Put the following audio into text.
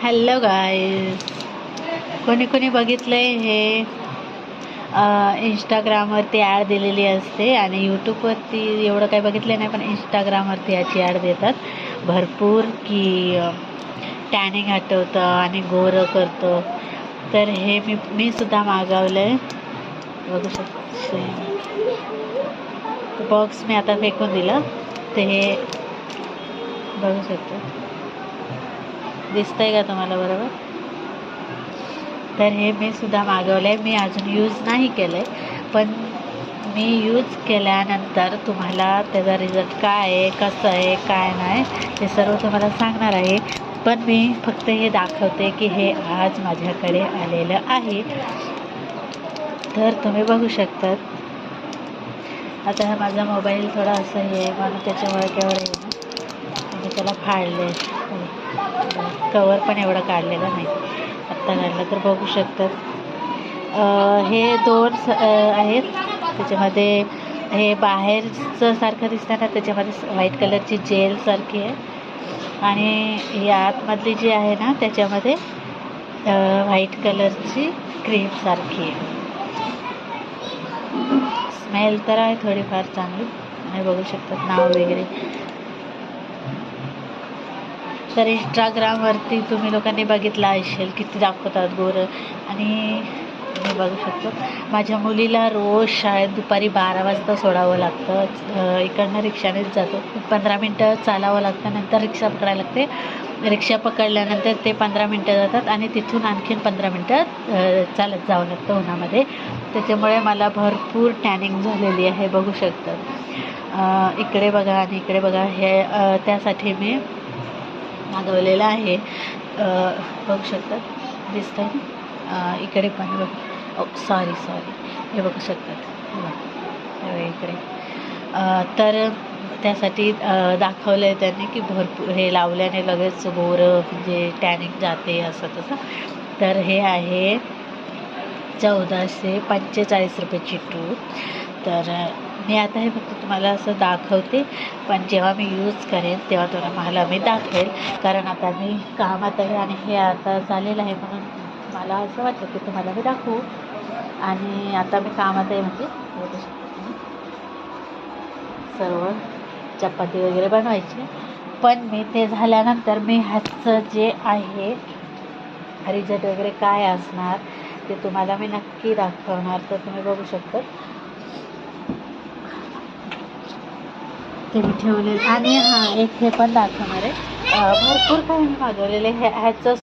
Hello guys, कोणी कोणी बघितलंय हे इंस्टाग्रामवरती ॲड दिलेली असते आणि यूट्यूबवरती एवढं काही बघितलं नाही, पण इंस्टाग्रामवरती याची ॲड देतात भरपूर की टॅनिंग हटवतं आणि गोरं करतं. तर हे मी सुद्धा मागवलं आहे, बघू शकते. बॉक्स मी आता फेकून दिलं. ते हे बघू शकतो, दिसतंय का तुम्हाला बरोबर? तर हे मी सुद्धा मागवलं आहे. मी अजून यूज नाही केलं आहे, पण मी यूज केल्यानंतर तुम्हाला त्याचा रिझल्ट काय आहे, कसं आहे, काय नाही ते सर्व तुम्हाला सांगणार आहे. पण मी फक्त हे दाखवते की हे आज माझ्याकडे आलेलं आहे. तर तुम्ही बघू शकतात. आता हा माझा मोबाईल थोडा असं हे आहे म्हणून त्याच्यामुळे केवढं आहे ना, मी त्याला फाडले. कवर पण एवढं काढलेलं नाही, आत्ता काढलं. तर बघू शकतात हे दोन आहेत. त्याच्यामध्ये हे बाहेरचं सारखं दिसतं ना, त्याच्यामध्ये व्हाईट कलरची जेल सारखी आहे आणि ही आतमधली जी आहे ना त्याच्यामध्ये व्हाईट कलरची क्रीम सारखी आहे. स्मेल तर आहे थोडीफार चांगली आणि बघू शकतात नाव वगैरे. तर इंस्टाग्रामवरती तुम्ही लोकांनी बघितलं असेल किती दाखवतात गोरं. आणि मी बघू शकतो माझ्या मुलीला रोज शाळेत दुपारी 12 वाजता सोडावं लागतं. इकडनं रिक्षानेच जातो. 15 मिनटं चालावं लागतं, नंतर रिक्षा पकडायला लागते. रिक्षा पकडल्यानंतर ते 15 मिनटं जातात आणि तिथून आणखीन 15 मिनटं चालत जावं लागतं उन्हामध्ये. त्याच्यामुळे मला भरपूर टॅनिंग झालेली आहे, बघू शकतात. इकडे बघा आणि इकडे बघा. हे त्यासाठी मी मागवलेलं आहे. बघू शकतात, दिसतंय ना. इकडे पण बघ, सॉरी हे बघू शकतात इकडे. तर त्यासाठी दाखवलं आहे त्यांनी की भरपूर हे लावल्याने लगेच गोरं म्हणजे टॅनिंग जाते असं तसं. तर हे आहे 1445 रुपयाची ट्यूब. तर मी आता हे फक्त तुम्हाला असं दाखवते, पण जेव्हा मी यूज करेन तेव्हा तुम्हाला मी दाखवेल. कारण आता मी कामात आहे आणि हे आता झालेलं आहे म्हणून मला असं वाटलं की तुम्हाला मी दाखवू. आणि आता मी कामात आहे म्हणजे सर्व चपाती वगैरे बनवायची. पण मी ते झाल्यानंतर मी ह्याचं जे आहे रिझल्ट वगैरे काय असणार ते तुम्हाला मी नक्की दाखवणार. तर तुम्ही बघू शकता ते मी ठेवले. आणि हां, एक हे पण दाखवणार आहे. भरपूर काही मी मागवलेले ह्याचं